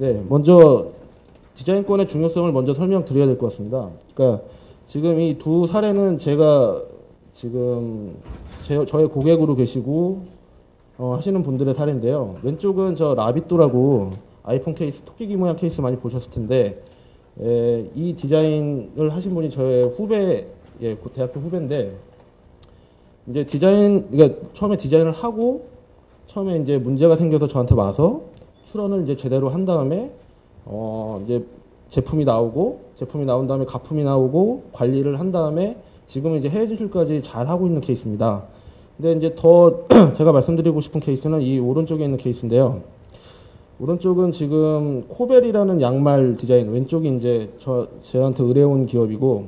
네, 먼저 디자인권의 중요성을 먼저 설명드려야 될 것 같습니다. 그러니까 지금 이 두 사례는 제가 지금 저의 고객으로 계시고 하시는 분들의 사례인데요. 왼쪽은 저 라비또라고 아이폰 케이스, 토끼기 모양 케이스 많이 보셨을 텐데 이 디자인을 하신 분이 저의 후배, 대학교 후배인데 이제 그러니까 처음에 디자인을 하고 처음에 이제 문제가 생겨서 저한테 와서 출원을 이제 제대로 한 다음에 이제 제품이 나온 다음에 가품이 나오고 관리를 한 다음에 지금은 이제 해외 진출까지 잘 하고 있는 케이스입니다. 근데 이제 더 제가 말씀드리고 싶은 케이스는 이 오른쪽에 있는 케이스인데요. 오른쪽은 지금 코벨이라는 양말 디자인, 왼쪽이 이제 저한테 의뢰온 기업이고,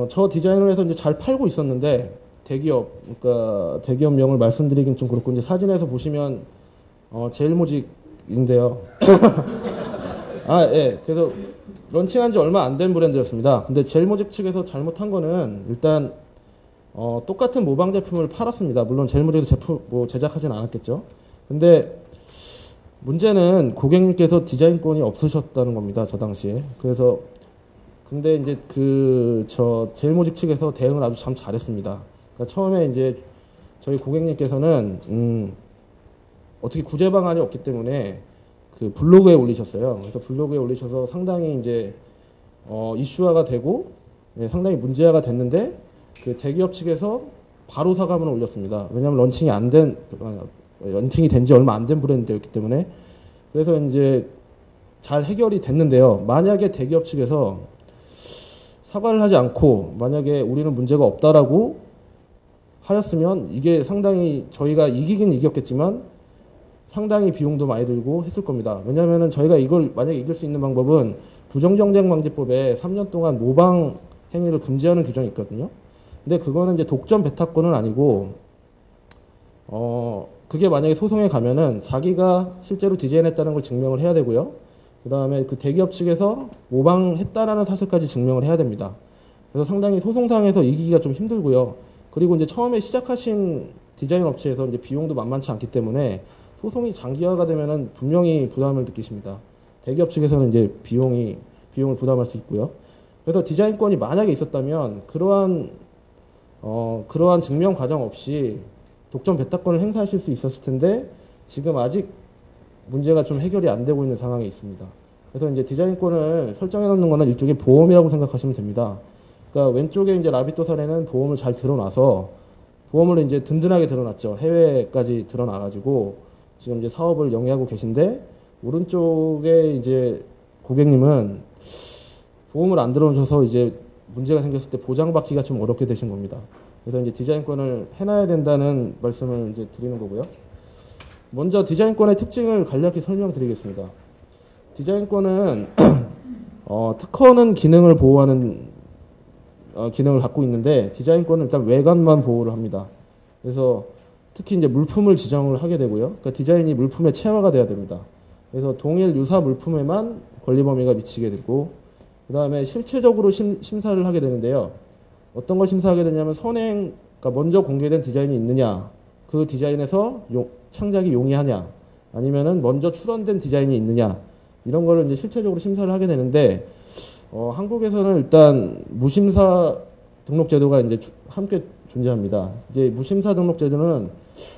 저 디자인을 해서 이제 잘 팔고 있었는데, 그러니까 대기업명을 말씀드리긴 좀 그렇고, 이제 사진에서 보시면, 제일모직인데요. 예. 그래서 런칭한 지 얼마 안 된 브랜드였습니다. 근데 제일모직 측에서 잘못한 거는 일단, 똑같은 모방 제품을 팔았습니다. 물론 제일모직에서 제품, 제작하진 않았겠죠. 근데, 문제는 고객님께서 디자인권이 없으셨다는 겁니다. 저 당시에. 그래서 근데 이제 제일모직 측에서 대응을 아주 참 잘했습니다. 그러니까 처음에 이제 저희 고객님께서는 어떻게 구제 방안이 없기 때문에 그 블로그에 올리셨어요. 그래서 블로그에 올리셔서 상당히 이제 이슈화가 되고 상당히 문제화가 됐는데 그 대기업 측에서 바로 사과문을 올렸습니다. 왜냐하면 런칭이 된 지 얼마 안 된 브랜드였기 때문에. 그래서 이제 잘 해결이 됐는데요. 만약에 대기업 측에서 사과를 하지 않고 만약에 우리는 문제가 없다라고 하였으면 이게 상당히 저희가 이기긴 이겼겠지만 상당히 비용도 많이 들고 했을 겁니다. 왜냐하면 저희가 이걸 만약에 이길 수 있는 방법은 부정경쟁방지법에 3년 동안 모방 행위를 금지하는 규정이 있거든요. 근데 그거는 이제 독점 배타권은 아니고 그게 만약에 소송에 가면은 자기가 실제로 디자인했다는 걸 증명을 해야 되고요. 그 다음에 그 대기업 측에서 모방했다라는 사실까지 증명을 해야 됩니다. 그래서 상당히 소송상에서 이기기가 좀 힘들고요. 그리고 이제 처음에 시작하신 디자인 업체에서 이제 비용도 만만치 않기 때문에 소송이 장기화가 되면은 분명히 부담을 느끼십니다. 대기업 측에서는 이제 비용을 부담할 수 있고요. 그래서 디자인권이 만약에 있었다면 그러한 증명 과정 없이 독점 배타권을 행사하실 수 있었을 텐데 지금 아직 문제가 좀 해결이 안 되고 있는 상황에 있습니다. 그래서 이제 디자인권을 설정해 놓는 거는 일종의 보험이라고 생각하시면 됩니다. 그러니까 왼쪽에 이제 라비또 사례는 보험을 잘 들어놔서 보험을 이제 든든하게 들어놨죠. 해외까지 들어놔가지고 지금 이제 사업을 영위하고 계신데 오른쪽에 이제 고객님은 보험을 안 들어오셔서 이제 문제가 생겼을 때 보장받기가 좀 어렵게 되신 겁니다. 그래서 이제 디자인권을 해놔야 된다는 말씀을 이제 드리는 거고요. 먼저 디자인권의 특징을 간략히 설명드리겠습니다. 디자인권은 특허는 기능을 보호하는 기능을 갖고 있는데 디자인권은 일단 외관만 보호를 합니다. 그래서 특히 이제 물품을 지정을 하게 되고요. 그러니까 디자인이 물품의 체화가 돼야 됩니다. 그래서 동일 유사 물품에만 권리 범위가 미치게 되고 그 다음에 실체적으로 심사를 하게 되는데요. 어떤 걸 심사하게 되냐면 그러니까 먼저 공개된 디자인이 있느냐, 그 디자인에서 창작이 용이하냐, 아니면은 먼저 출원된 디자인이 있느냐, 이런 거를 이제 실체적으로 심사를 하게 되는데, 한국에서는 일단 무심사 등록 제도가 이제 함께 존재합니다. 이제 무심사 등록 제도는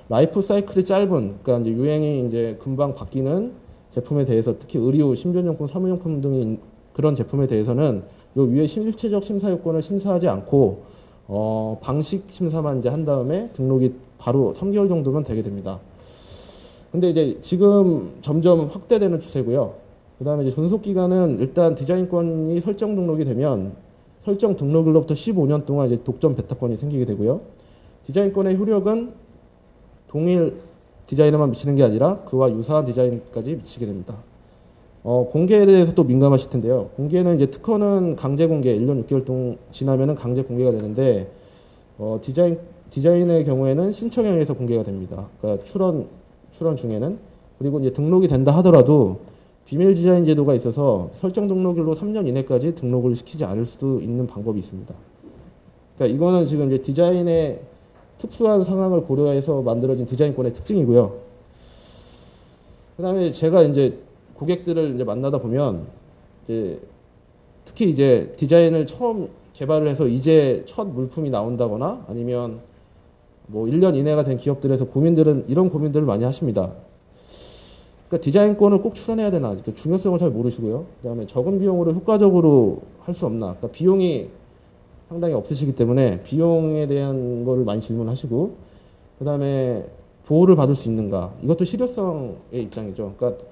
라이프 사이클이 짧은, 그러니까 이제 유행이 이제 금방 바뀌는 제품에 대해서 특히 의류, 신변용품, 사무용품 등의 그런 제품에 대해서는 요 위에 실체적 심사 요건을 심사하지 않고 방식 심사만 이제 한 다음에 등록이 바로 3개월 정도면 되게 됩니다. 근데 이제 지금 점점 확대되는 추세고요. 그다음에 이제 존속 기간은 일단 디자인권이 설정 등록이 되면 설정 등록일로부터 15년 동안 이제 독점 배타권이 생기게 되고요. 디자인권의 효력은 동일 디자인에만 미치는 게 아니라 그와 유사한 디자인까지 미치게 됩니다. 공개에 대해서 또 민감하실 텐데요. 공개는 이제 특허는 강제 공개 1년 6개월 동안 지나면은 강제 공개가 되는데 디자인의 경우에는 신청에 의해서 공개가 됩니다. 그러니까 출원 중에는. 그리고 이제 등록이 된다 하더라도 비밀 디자인 제도가 있어서 설정 등록일로 3년 이내까지 등록을 시키지 않을 수도 있는 방법이 있습니다. 그러니까 이거는 지금 이제 디자인의 특수한 상황을 고려해서 만들어진 디자인권의 특징이고요. 그다음에 제가 이제 고객들을 이제 만나다 보면 이제 특히 이제 디자인을 처음 개발을 해서 이제 첫 물품이 나온다거나 아니면 뭐 1년 이내가 된 기업들에서 고민들은 이런 고민들을 많이 하십니다. 그러니까 디자인권을 꼭 출원해야 되나, 그 중요성을 잘 모르시고요. 그다음에 적은 비용으로 효과적으로 할 수 없나, 그러니까 비용이 상당히 없으시기 때문에 비용에 대한 거를 많이 질문하시고, 그다음에 보호를 받을 수 있는가, 이것도 실효성의 입장이죠. 그러니까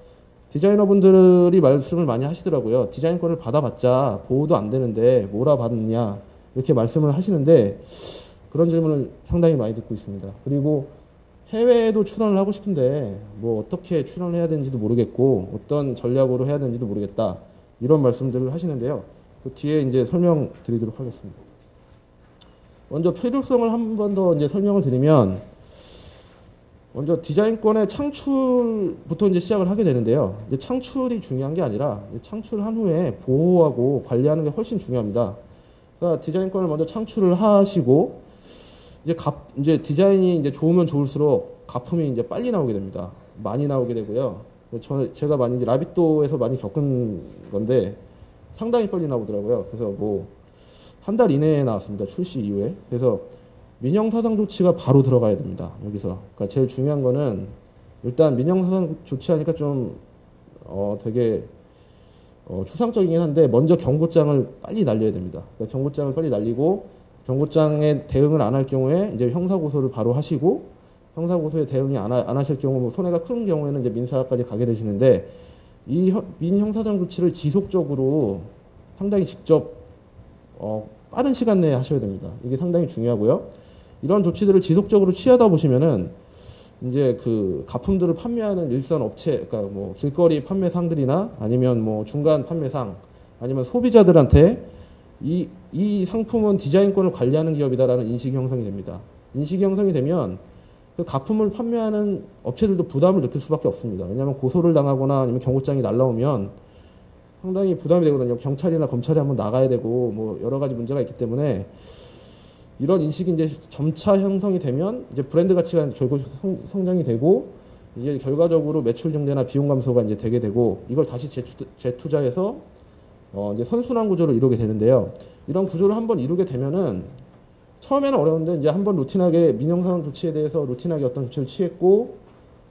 디자이너분들이 말씀을 많이 하시더라고요. 디자인권을 받아봤자 보호도 안 되는데 뭐라 받느냐, 이렇게 말씀을 하시는데 그런 질문을 상당히 많이 듣고 있습니다. 그리고 해외에도 출원을 하고 싶은데 뭐 어떻게 출원을 해야 되는지도 모르겠고 어떤 전략으로 해야 되는지도 모르겠다, 이런 말씀들을 하시는데요. 그 뒤에 이제 설명드리도록 하겠습니다. 먼저 필요성을 한 번 더 이제 설명을 드리면, 먼저 디자인권의 창출부터 이제 시작을 하게 되는데요. 이제 창출이 중요한 게 아니라 창출한 후에 보호하고 관리하는 게 훨씬 중요합니다. 그러니까 디자인권을 먼저 창출을 하시고 이제 디자인이 이제 좋으면 좋을수록 가품이 이제 빨리 나오게 됩니다. 많이 나오게 되고요. 제가 많이 이제 라비또에서 많이 겪은 건데 상당히 빨리 나오더라고요. 그래서 뭐 한 달 이내에 나왔습니다. 출시 이후에. 그래서 민형사상 조치가 바로 들어가야 됩니다. 여기서. 그러니까 제일 중요한 거는 일단 민형사상 조치하니까 좀 되게 추상적이긴 한데 먼저 경고장을 빨리 날려야 됩니다. 그러니까 경고장을 빨리 날리고 경고장에 대응을 안 할 경우에 이제 형사고소를 바로 하시고, 형사고소에 대응이 안 하실 경우, 뭐 손해가 큰 경우에는 이제 민사까지 가게 되시는데, 이 민형사상 조치를 지속적으로 상당히 직접 빠른 시간 내에 하셔야 됩니다. 이게 상당히 중요하고요. 이런 조치들을 지속적으로 취하다 보시면은 이제 그 가품들을 판매하는 일선 업체, 그러니까 뭐 길거리 판매상들이나 아니면 뭐 중간 판매상 아니면 소비자들한테 이 상품은 디자인권을 관리하는 기업이다라는 인식이 형성이 됩니다. 인식이 형성이 되면 그 가품을 판매하는 업체들도 부담을 느낄 수밖에 없습니다. 왜냐하면 고소를 당하거나 아니면 경고장이 날라오면 상당히 부담이 되거든요. 경찰이나 검찰이 한번 나가야 되고 뭐 여러 가지 문제가 있기 때문에, 이런 인식이 이제 점차 형성이 되면 이제 브랜드 가치가 결국 성장이 되고 이제 결과적으로 매출 증대나 비용 감소가 이제 되게 되고, 이걸 다시 재투자해서 이제 선순환 구조를 이루게 되는데요. 이런 구조를 한번 이루게 되면은 처음에는 어려운데 이제 한번 루틴하게 민형사상 조치에 대해서 루틴하게 어떤 조치를 취했고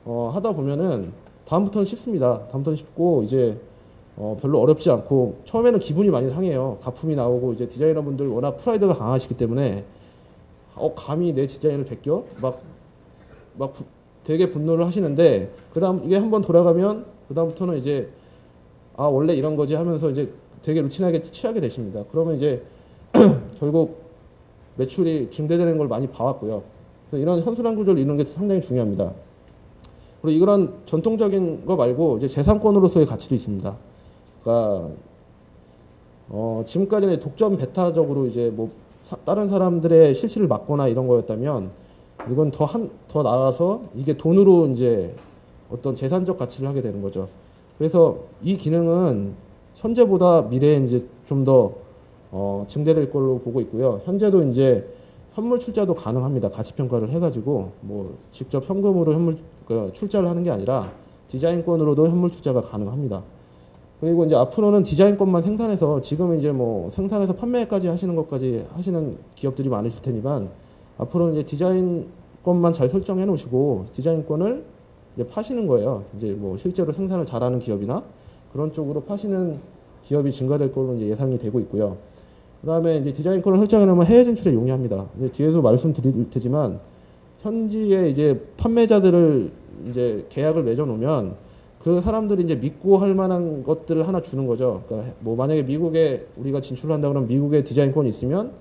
하다 보면은 다음부터는 쉽습니다. 다음부터는 쉽고 이제 별로 어렵지 않고, 처음에는 기분이 많이 상해요. 가품이 나오고 이제 디자이너분들 워낙 프라이드가 강하시기 때문에 감히 내 디자인을 베껴? 막 되게 분노를 하시는데, 그다음 이게 한번 돌아가면 그다음부터는 이제 원래 이런 거지 하면서 이제 되게 루틴하게 취하게 되십니다. 그러면 이제 결국 매출이 증대되는 걸 많이 봐왔고요. 그래서 이런 선순환 구조를 이루는 게 상당히 중요합니다. 그리고 이런 전통적인 거 말고 이제 재산권으로서의 가치도 있습니다. 그러니까 지금까지는 독점 배타적으로 이제 뭐 다른 사람들의 실시를 막거나 이런 거였다면, 이건 더 나아가서 이게 돈으로 이제 어떤 재산적 가치를 하게 되는 거죠. 그래서 이 기능은 현재보다 미래에 이제 좀 더 증대될 걸로 보고 있고요. 현재도 이제 현물 출자도 가능합니다. 가치 평가를 해가지고 뭐 직접 현금으로 출자를 하는 게 아니라 디자인권으로도 현물 출자가 가능합니다. 그리고 이제 앞으로는 디자인권만 생산해서, 지금은 이제 뭐 생산해서 판매까지 하시는 것까지 하시는 기업들이 많으실 테니까, 앞으로는 이제 디자인권만 잘 설정해 놓으시고 디자인권을 이제 파시는 거예요. 이제 뭐 실제로 생산을 잘하는 기업이나 그런 쪽으로 파시는 기업이 증가될 걸로 이제 예상이 되고 있고요. 그다음에 이제 디자인권을 설정해 놓으면 해외 진출에 용이합니다. 이제 뒤에도 말씀드릴 테지만, 현지에 이제 판매자들을 이제 계약을 맺어 놓으면 그 사람들이 이제 믿고 할 만한 것들을 하나 주는 거죠. 그러니까 뭐 만약에 미국에 우리가 진출을 한다 그러면 미국에 디자인권이 있으면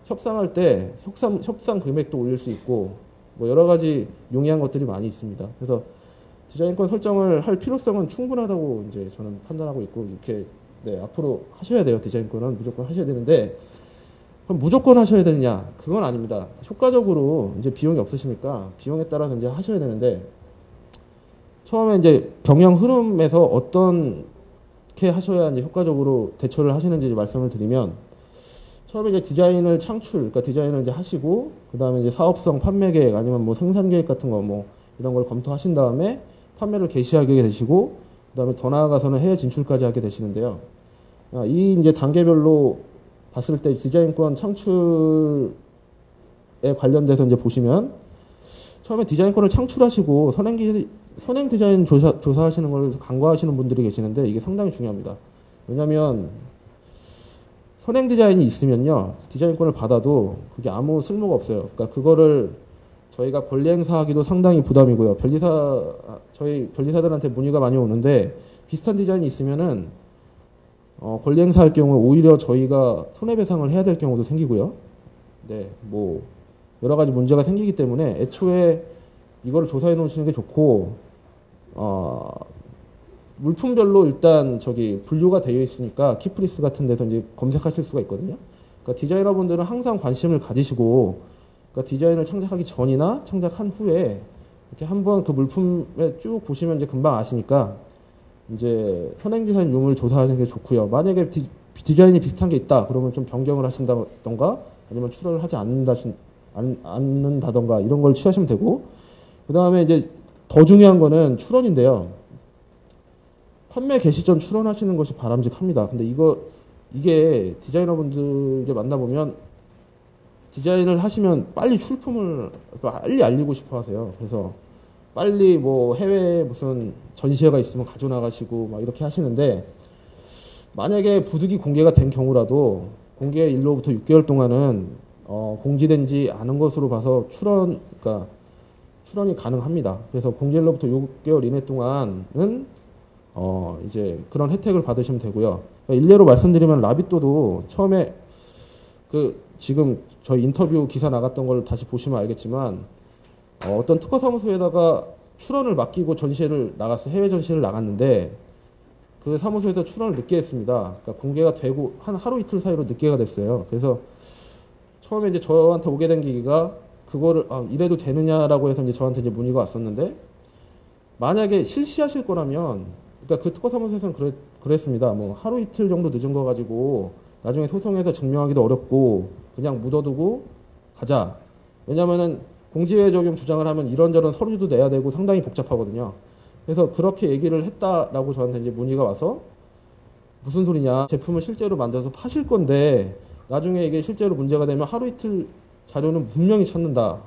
협상할 때 협상 금액도 올릴 수 있고 뭐 여러 가지 용이한 것들이 많이 있습니다. 그래서 디자인권 설정을 할 필요성은 충분하다고 이제 저는 판단하고 있고, 이렇게 앞으로 하셔야 돼요. 디자인권은 무조건 하셔야 되는데, 그럼 무조건 하셔야 되느냐? 그건 아닙니다. 효과적으로 이제 비용이 없으시니까 비용에 따라서 이제 하셔야 되는데, 처음에 이제 경영 흐름에서 어떻게 하셔야 이제 효과적으로 대처를 하시는지 말씀을 드리면, 처음에 이제 디자인을 그러니까 디자인을 이제 하시고, 그 다음에 이제 사업성 판매 계획 아니면 뭐 생산 계획 같은 거 뭐 이런 걸 검토하신 다음에 판매를 개시하게 되시고, 그다음에 더 나아가서는 해외 진출까지 하게 되시는데요. 이 이제 단계별로 봤을 때 디자인권 창출에 관련돼서 이제 보시면 처음에 디자인권을 창출하시고 선행 디자인 조사하시는 걸 간과하시는 분들이 계시는데 이게 상당히 중요합니다. 왜냐하면 선행 디자인이 있으면요 디자인권을 받아도 그게 아무 쓸모가 없어요. 그러니까 그거를 저희가 권리 행사하기도 상당히 부담이고요. 저희 변리사들한테 문의가 많이 오는데 비슷한 디자인이 있으면은 권리 행사할 경우에 오히려 저희가 손해배상을 해야 될 경우도 생기고요. 네, 뭐 여러 가지 문제가 생기기 때문에 애초에 이거를 조사해 놓으시는 게 좋고 물품별로 일단 분류가 되어 있으니까 키프리스 같은 데서 이제 검색하실 수가 있거든요. 그러니까 디자이너분들은 항상 관심을 가지시고 그러니까 디자인을 창작하기 전이나 창작한 후에 이렇게 한번 그 물품에 쭉 보시면 이제 금방 아시니까 이제 선행 디자인 유물 조사하시는 게 좋고요. 만약에 디자인이 비슷한 게 있다 그러면 좀 변경을 하신다던가 아니면 출원을 하지 않는다던가 이런 걸 취하시면 되고 그 다음에 이제 더 중요한 거는 출원인데요. 판매 개시 전 출원하시는 것이 바람직합니다. 근데 이게 디자이너분들 이제 만나보면 디자인을 하시면 빨리 출품을 빨리 알리고 싶어 하세요. 그래서 빨리 뭐 해외에 무슨 전시회가 있으면 가져나가시고 막 이렇게 하시는데 만약에 부득이 공개가 된 경우라도 공개 일로부터 6개월 동안은 공지된 지 않은 것으로 봐서 그러니까 출원이 가능합니다. 그래서 공개 일로부터 6개월 이내 동안은 이제 그런 혜택을 받으시면 되고요. 그러니까 일례로 말씀드리면 라비또도 처음에 지금 저희 인터뷰 기사 나갔던 걸 다시 보시면 알겠지만 어떤 특허 사무소에다가 출원을 맡기고 해외 전시회를 나갔는데 그 사무소에서 출원을 늦게 했습니다. 그러니까 공개가 되고 한 하루 이틀 사이로 늦게가 됐어요. 그래서 처음에 이제 저한테 오게 된 계기가 그거를 이래도 되느냐라고 해서 이제 저한테 이제 문의가 왔었는데 만약에 실시하실 거라면 그러니까 그 특허 사무소에서는 그랬습니다. 뭐 하루 이틀 정도 늦은 거 가지고 나중에 소송해서 증명하기도 어렵고 그냥 묻어두고 가자. 왜냐면은 공지외 적용 주장을 하면 이런저런 서류도 내야 되고 상당히 복잡하거든요. 그래서 그렇게 얘기를 했다라고 저한테 이제 문의가 와서 무슨 소리냐. 제품을 실제로 만들어서 파실 건데 나중에 이게 실제로 문제가 되면 하루 이틀 자료는 분명히 찾는다.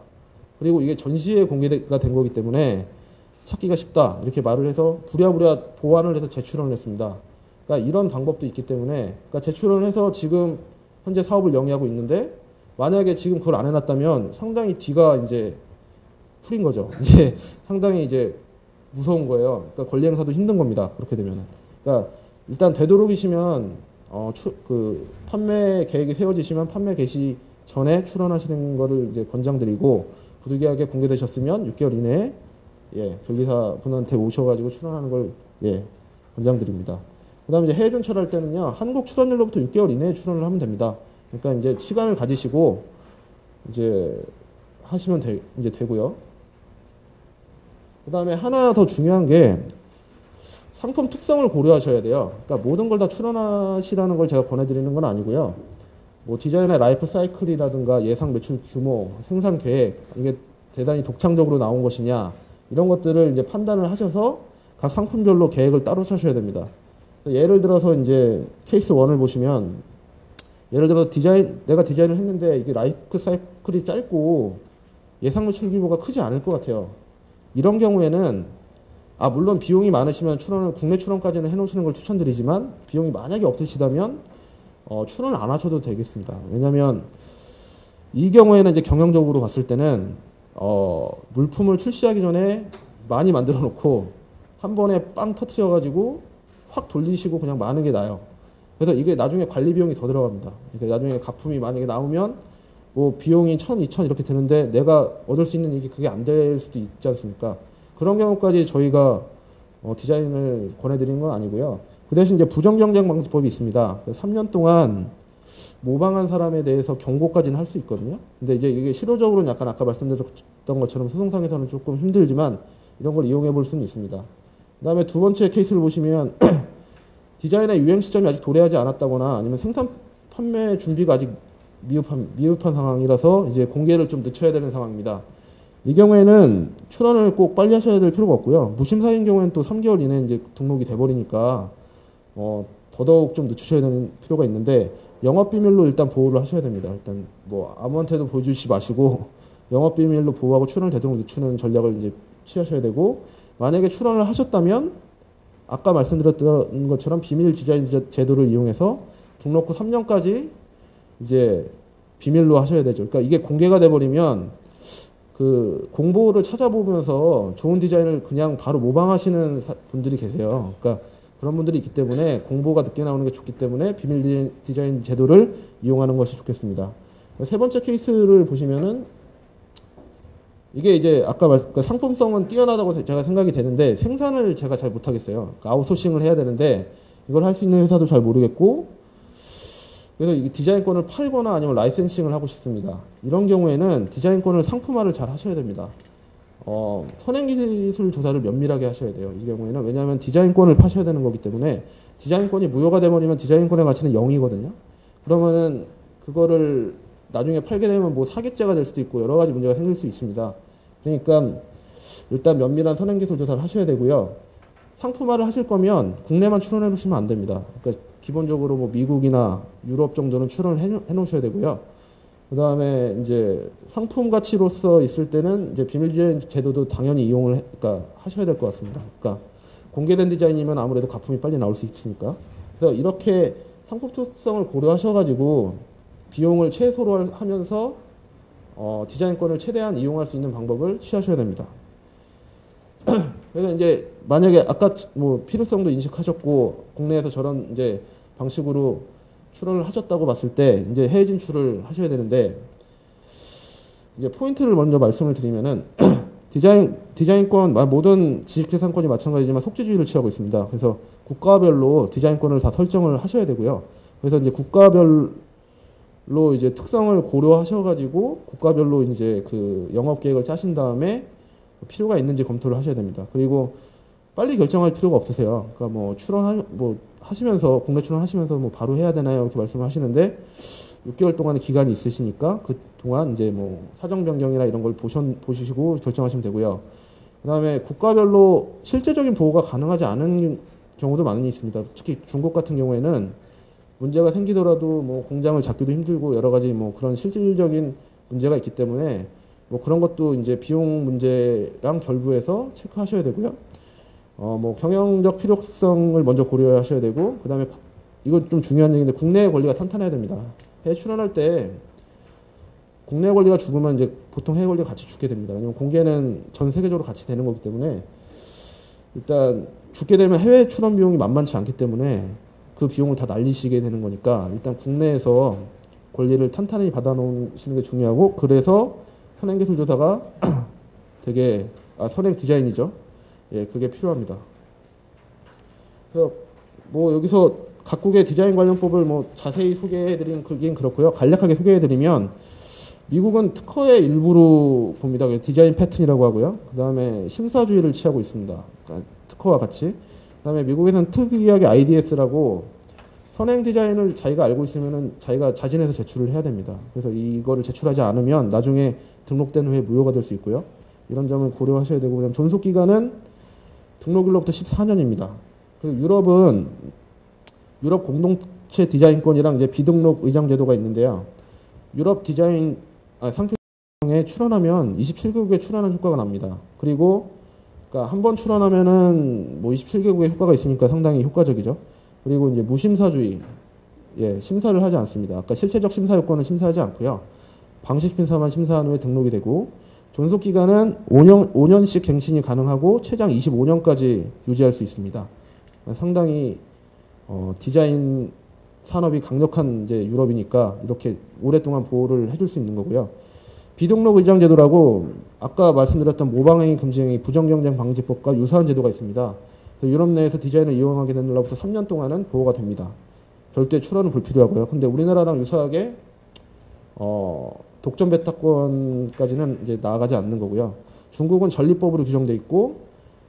그리고 이게 전시에 공개가 된 거기 때문에 찾기가 쉽다. 이렇게 말을 해서 부랴부랴 보완을 해서 제출을 했습니다. 그러니까 이런 방법도 있기 때문에 그러니까 제출을 해서 지금 현재 사업을 영위하고 있는데 만약에 지금 그걸 안 해놨다면 상당히 뒤가 이제 풀인 거죠. 이제 상당히 이제 무서운 거예요. 그러니까 권리 행사도 힘든 겁니다. 그렇게 되면은. 그러니까 일단 되도록이시면 판매 계획이 세워지시면 판매 개시 전에 출원하시는 거를 이제 권장드리고 부득이하게 공개되셨으면 6개월 이내에 변리사 분한테 오셔가지고 출원하는 걸 권장드립니다. 그다음에 이제 해외 진출할 때는요 한국 출원일로부터 6개월 이내에 출원을 하면 됩니다. 그러니까 이제 시간을 가지시고 이제 하시면 이제 되고요. 그다음에 하나 더 중요한 게 상품 특성을 고려하셔야 돼요. 그러니까 모든 걸 다 출원하시라는 걸 제가 권해드리는 건 아니고요. 뭐 디자인의 라이프 사이클이라든가 예상 매출 규모, 생산 계획 이게 대단히 독창적으로 나온 것이냐 이런 것들을 이제 판단을 하셔서 각 상품별로 계획을 따로 짜셔야 됩니다. 예를 들어서 이제 케이스 1을 보시면 예를 들어 내가 디자인을 했는데 이게 라이프 사이클이 짧고 예상 매출 규모가 크지 않을 것 같아요. 이런 경우에는 물론 비용이 많으시면 국내 출원까지는 해놓으시는 걸 추천드리지만 비용이 만약에 없으시다면 출원을 안 하셔도 되겠습니다. 왜냐하면 이 경우에는 이제 경영적으로 봤을 때는 물품을 출시하기 전에 많이 만들어 놓고 한 번에 빵 터트려가지고 확 돌리시고 그냥 마는 게 나아요. 그래서 이게 나중에 관리 비용이 더 들어갑니다. 그러니까 나중에 가품이 만약에 나오면 뭐 비용이 1,000, 2,000 이렇게 드는데 내가 얻을 수 있는 이익이 그게 안 될 수도 있지 않습니까? 그런 경우까지 저희가 디자인을 권해드리는 건 아니고요. 그 대신 이제 부정경쟁 방지법이 있습니다. 3년 동안 모방한 사람에 대해서 경고까지는 할 수 있거든요. 근데 이제 이게 실효적으로는 약간 아까 말씀드렸던 것처럼 소송상에서는 조금 힘들지만 이런 걸 이용해 볼 수는 있습니다. 그 다음에 두 번째 케이스를 보시면 디자인의 유행 시점이 아직 도래하지 않았다거나 아니면 생산 판매 준비가 아직 미흡한 상황이라서 이제 공개를 좀 늦춰야 되는 상황입니다. 이 경우에는 출원을 꼭 빨리 하셔야 될 필요가 없고요. 무심사인 경우에는 또 3개월 이내에 이제 등록이 돼버리니까 더더욱 좀 늦추셔야 되는 필요가 있는데 영업비밀로 일단 보호를 하셔야 됩니다. 일단 뭐 아무한테도 보여주시 마시고 영업비밀로 보호하고 출원을 되도록 늦추는 전략을 이제 취하셔야 되고 만약에 출원을 하셨다면 아까 말씀드렸던 것처럼 비밀 디자인 제도를 이용해서 등록 후 3년까지 이제 비밀로 하셔야 되죠. 그러니까 이게 공개가 돼버리면 그 공보를 찾아보면서 좋은 디자인을 그냥 바로 모방하시는 분들이 계세요. 그러니까 그런 분들이 있기 때문에 공보가 늦게 나오는 게 좋기 때문에 비밀 디자인 제도를 이용하는 것이 좋겠습니다. 세 번째 케이스를 보시면은 이게 이제 아까 그러니까 상품성은 뛰어나다고 제가 생각이 되는데 생산을 제가 잘 못하겠어요. 그러니까 아웃소싱을 해야 되는데 이걸 할 수 있는 회사도 잘 모르겠고 그래서 이 디자인권을 팔거나 아니면 라이센싱을 하고 싶습니다. 이런 경우에는 디자인권을 상품화를 잘 하셔야 됩니다. 선행기술 조사를 면밀하게 하셔야 돼요. 이 경우에는 왜냐하면 디자인권을 파셔야 되는 거기 때문에 디자인권이 무효가 되버리면 디자인권의 가치는 0이거든요. 그러면은 그거를 나중에 팔게 되면 뭐 사기죄가 될 수도 있고 여러 가지 문제가 생길 수 있습니다. 그러니까 일단 면밀한 선행기술 조사를 하셔야 되고요. 상품화를 하실 거면 국내만 출원해 놓으시면 안 됩니다. 그러니까 기본적으로 뭐 미국이나 유럽 정도는 출원을 해 놓으셔야 되고요. 그 다음에 이제 상품 가치로서 있을 때는 이제 비밀 디자인 제도도 당연히 그러니까 하셔야 될 것 같습니다. 그러니까 공개된 디자인이면 아무래도 가품이 빨리 나올 수 있으니까. 그래서 이렇게 상품 특성을 고려하셔가지고 비용을 최소로 하면서 디자인권을 최대한 이용할 수 있는 방법을 취하셔야 됩니다. 그래서 이제 만약에 아까 뭐 필요성도 인식하셨고 국내에서 저런 이제 방식으로 출원을 하셨다고 봤을 때 이제 해외 진출을 하셔야 되는데 이제 포인트를 먼저 말씀을 드리면은 디자인권 모든 지식재산권이 마찬가지지만 속지주의를 취하고 있습니다. 그래서 국가별로 디자인권을 다 설정을 하셔야 되고요. 그래서 이제 국가별로 이제 특성을 고려하셔가지고 국가별로 이제 그 영업 계획을 짜신 다음에 필요가 있는지 검토를 하셔야 됩니다. 그리고 빨리 결정할 필요가 없으세요. 그러니까 뭐 하시면서 국내 출원하시면서 뭐 바로 해야 되나요? 이렇게 말씀을 하시는데 6개월 동안의 기간이 있으시니까 그 동안 이제 뭐 사정 변경이나 이런 걸 보시고 결정하시면 되고요. 그다음에 국가별로 실제적인 보호가 가능하지 않은 경우도 많이 있습니다. 특히 중국 같은 경우에는 문제가 생기더라도 뭐 공장을 잡기도 힘들고 여러 가지 뭐 그런 실질적인 문제가 있기 때문에 뭐 그런 것도 이제 비용 문제랑 결부해서 체크하셔야 되고요. 뭐 경영적 필요성을 먼저 고려하셔야 되고 그다음에 이건 좀 중요한 얘기인데 국내의 권리가 탄탄해야 됩니다. 해외 출원할 때 국내 권리가 죽으면 이제 보통 해외 권리가 같이 죽게 됩니다. 왜냐면 공개는 전 세계적으로 같이 되는 거기 때문에 일단 죽게 되면 해외 출원 비용이 만만치 않기 때문에 그 비용을 다 날리시게 되는 거니까 일단 국내에서 권리를 탄탄히 받아놓으시는 게 중요하고 그래서 선행기술 조사가 되게 선행 디자인이죠. 예, 그게 필요합니다. 그래서 뭐 여기서 각국의 디자인 관련법을 뭐 자세히 소개해드린 그긴 그렇고요. 간략하게 소개해드리면 미국은 특허의 일부로 봅니다. 디자인 패턴이라고 하고요. 그 다음에 심사주의를 취하고 있습니다. 그러니까 특허와 같이. 그 다음에 미국에서는 특이하게 IDS라고 선행 디자인을 자기가 알고 있으면은 자기가 자진해서 제출을 해야 됩니다. 그래서 이거를 제출하지 않으면 나중에 등록된 후에 무효가 될 수 있고요. 이런 점을 고려하셔야 되고, 그다음 존속 기간은 등록일로부터 14년입니다. 그리고 유럽은 유럽 공동체 디자인권이랑 이제 비등록 의장 제도가 있는데요. 유럽 디자인 상표에 출원하면 27개국에 출원하는 효과가 납니다. 그리고 그러니까 한 번 출원하면은 뭐 27개국의 효과가 있으니까 상당히 효과적이죠. 그리고 이제 무심사주의, 예, 심사를 하지 않습니다. 아까 실체적 심사 요건은 심사하지 않고요. 방식 심사만 심사한 후에 등록이 되고 존속 기간은 5년씩 갱신이 가능하고 최장 25년까지 유지할 수 있습니다. 상당히 디자인 산업이 강력한 이제 유럽이니까 이렇게 오랫동안 보호를 해줄 수 있는 거고요. 비등록 의장 제도라고 아까 말씀드렸던 모방행위 금지행위 부정경쟁 방지법과 유사한 제도가 있습니다. 유럽 내에서 디자인을 이용하게 된 날로부터 3년 동안은 보호가 됩니다. 별도의 출원은 불필요하고요. 근데 우리나라랑 유사하게 독점 배타권까지는 이제 나아가지 않는 거고요. 중국은 전리법으로 규정돼 있고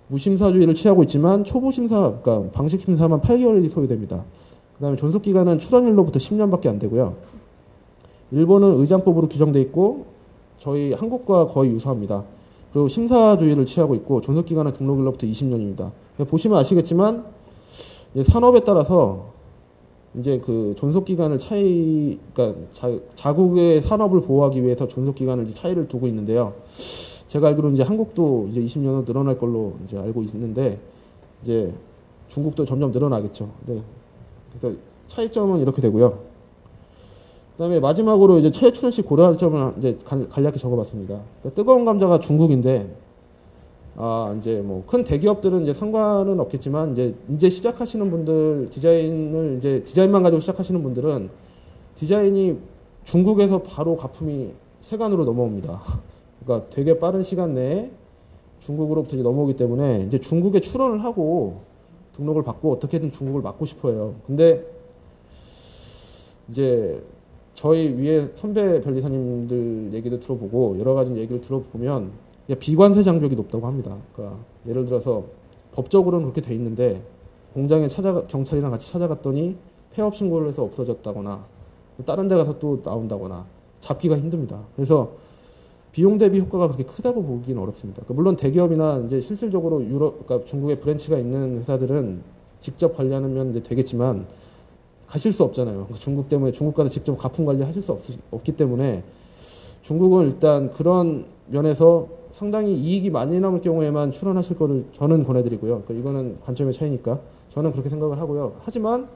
무심사주의를 취하고 있지만 초보심사, 그러니까 방식 심사만 8개월이 소요됩니다. 그다음에 존속 기간은 출원일로부터 10년밖에 안 되고요. 일본은 의장법으로 규정돼 있고 저희 한국과 거의 유사합니다. 그리고 심사주의를 취하고 있고 존속기간은 등록일로부터 20년입니다. 보시면 아시겠지만 이제 산업에 따라서 이제 그 존속기간을 그러니까 자국의 산업을 보호하기 위해서 존속기간을 이제 차이를 두고 있는데요. 제가 알기로는 이제 한국도 이제 20년으로 늘어날 걸로 이제 알고 있는데 이제 중국도 점점 늘어나겠죠. 네. 그래서 차이점은 이렇게 되고요. 그다음에 마지막으로 이제 최초현 씨 고려할 점을 이제 간략히 적어봤습니다. 그러니까 뜨거운 감자가 중국인데 이제 뭐 큰 대기업들은 이제 상관은 없겠지만 이제 시작하시는 분들 이제 디자인만 가지고 시작하시는 분들은 디자인이 중국에서 바로 가품이 세관으로 넘어옵니다. 그러니까 되게 빠른 시간 내에 중국으로부터 이제 넘어오기 때문에 이제 중국에 출원을 하고 등록을 받고 어떻게든 중국을 막고 싶어요. 근데 이제 저희 위에 선배 변리사님들 얘기도 들어보고 여러 가지 얘기를 들어보면 비관세 장벽이 높다고 합니다. 그러니까 예를 들어서 법적으로는 그렇게 돼 있는데 공장에 경찰이랑 같이 찾아갔더니 폐업 신고를 해서 없어졌다거나 다른 데 가서 또 나온다거나 잡기가 힘듭니다. 그래서 비용 대비 효과가 그렇게 크다고 보기는 어렵습니다. 그러니까 물론 대기업이나 이제 실질적으로 그러니까 중국에 브랜치가 있는 회사들은 직접 관리하면 이제 되겠지만 가실 수 없잖아요. 중국 때문에 중국 가서 직접 가품 관리하실 수 없기 때문에 중국은 일단 그런 면에서 상당히 이익이 많이 남을 경우에만 출원하실 거를 저는 권해드리고요. 그러니까 이거는 관점의 차이니까 저는 그렇게 생각을 하고요. 하지만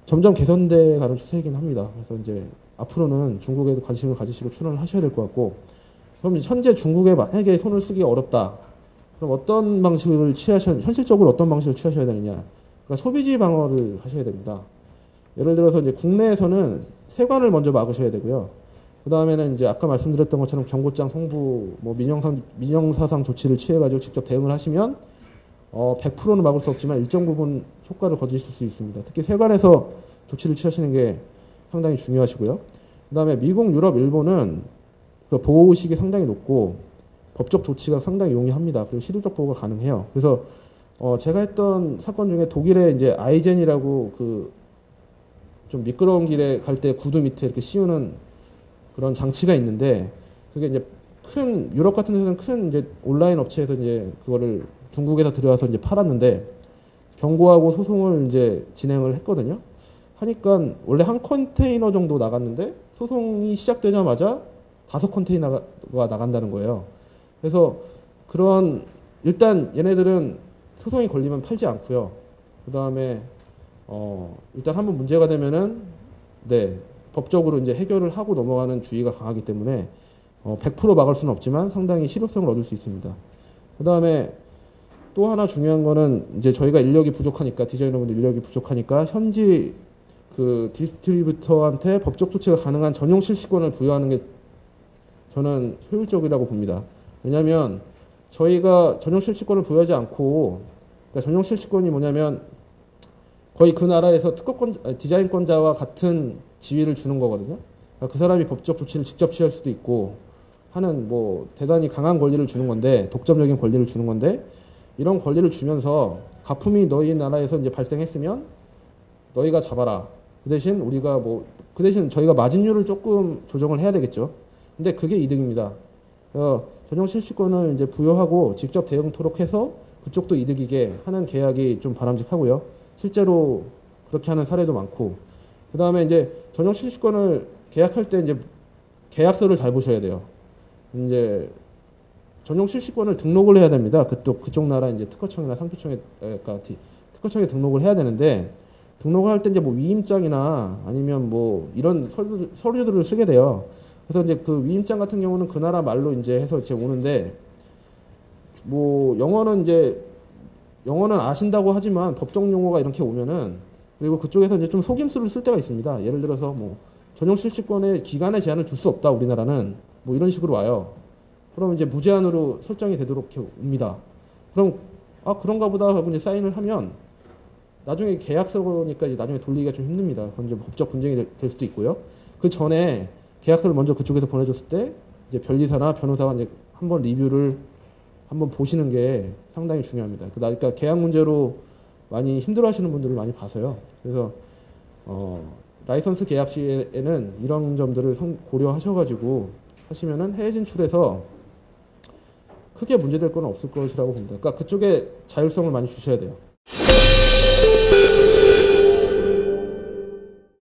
점점 개선돼 가는 추세이긴 합니다. 그래서 이제 앞으로는 중국에도 관심을 가지시고 출원을 하셔야 될 것 같고, 그럼 현재 중국에 만약에 손을 쓰기 어렵다. 그럼 어떤 방식을 현실적으로 어떤 방식을 취하셔야 되느냐? 그러니까 소비지 방어를 하셔야 됩니다. 예를 들어서 이제 국내에서는 세관을 먼저 막으셔야 되고요. 그 다음에는 이제 아까 말씀드렸던 것처럼 경고장 송부, 뭐 민형사상 조치를 취해가지고 직접 대응을 하시면 100%는 막을 수 없지만 일정 부분 효과를 거두실 수 있습니다. 특히 세관에서 조치를 취하시는 게 상당히 중요하시고요. 그 다음에 미국, 유럽, 일본은 그 보호의식이 상당히 높고 법적 조치가 상당히 용이합니다. 그리고 실효적 보호가 가능해요. 그래서 제가 했던 사건 중에 독일의 이제 아이젠이라고 그 좀 미끄러운 길에 갈 때 구두 밑에 이렇게 씌우는 그런 장치가 있는데, 그게 이제 큰 유럽 같은 데서는 큰 이제 온라인 업체에서 이제 그거를 중국에서 들여와서 이제 팔았는데 경고하고 소송을 이제 진행을 했거든요. 하니까 원래 한 컨테이너 정도 나갔는데 소송이 시작되자마자 5컨테이너가 나간다는 거예요. 그래서 일단 얘네들은 소송이 걸리면 팔지 않고요. 그 다음에 일단 한번 문제가 되면은 법적으로 이제 해결을 하고 넘어가는 주의가 강하기 때문에 100% 막을 수는 없지만 상당히 실효성을 얻을 수 있습니다. 그 다음에 또 하나 중요한 거는 이제 저희가 디자이너분들 인력이 부족하니까 현지 그 디스트리뷰터한테 법적 조치가 가능한 전용 실시권을 부여하는 게 저는 효율적이라고 봅니다. 왜냐하면 저희가 전용 실시권을 부여하지 않고, 그러니까 전용 실시권이 뭐냐면 거의 그 나라에서 디자인권자와 같은 지위를 주는 거거든요. 그러니까 그 사람이 법적 조치를 직접 취할 수도 있고 하는 뭐 대단히 강한 권리를 주는 건데, 독점적인 권리를 주는 건데, 이런 권리를 주면서 가품이 너희 나라에서 이제 발생했으면 너희가 잡아라. 그 대신 저희가 마진율을 조금 조정을 해야 되겠죠. 근데 그게 이득입니다. 전용 실시권을 이제 부여하고 직접 대응토록 해서 그쪽도 이득이게 하는 계약이 좀 바람직하고요. 실제로 그렇게 하는 사례도 많고, 그 다음에 이제 전용 실시권을 계약할 때 이제 계약서를 잘 보셔야 돼요. 이제 전용 실시권을 등록을 해야 됩니다. 그쪽 나라 이제 특허청이나 상표청에, 그러니까 특허청에 등록을 해야 되는데, 등록을 할 때 이제 뭐 위임장이나 아니면 뭐 이런 서류들을 쓰게 돼요. 그래서 이제 그 위임장 같은 경우는 그 나라 말로 이제 해서 이제 오는데, 뭐 영어는 아신다고 하지만 법정 용어가 이렇게 오면은, 그리고 그쪽에서 이제 좀 속임수를 쓸 때가 있습니다. 예를 들어서 뭐 전용 실시권에 기간의 제한을 둘 수 없다, 우리나라는 뭐 이런 식으로 와요. 그럼 이제 무제한으로 설정이 되도록 옵니다. 그럼 그런가 보다 하고 이제 사인을 하면 나중에 계약서니까 이제 나중에 돌리기가 좀 힘듭니다. 그건 이제 법적 분쟁이 될 수도 있고요. 그 전에 계약서를 먼저 그쪽에서 보내줬을 때 이제 변리사나 변호사가 이제 한번 리뷰를 한번 보시는 게 상당히 중요합니다. 그러니까 계약 문제로 많이 힘들어하시는 분들을 많이 봐서요. 그래서 라이선스 계약 시에는 이런 점들을 고려하셔가지고 하시면은 해외 진출에서 크게 문제될 건 없을 것이라고 봅니다. 그러니까 그쪽에 자율성을 많이 주셔야 돼요.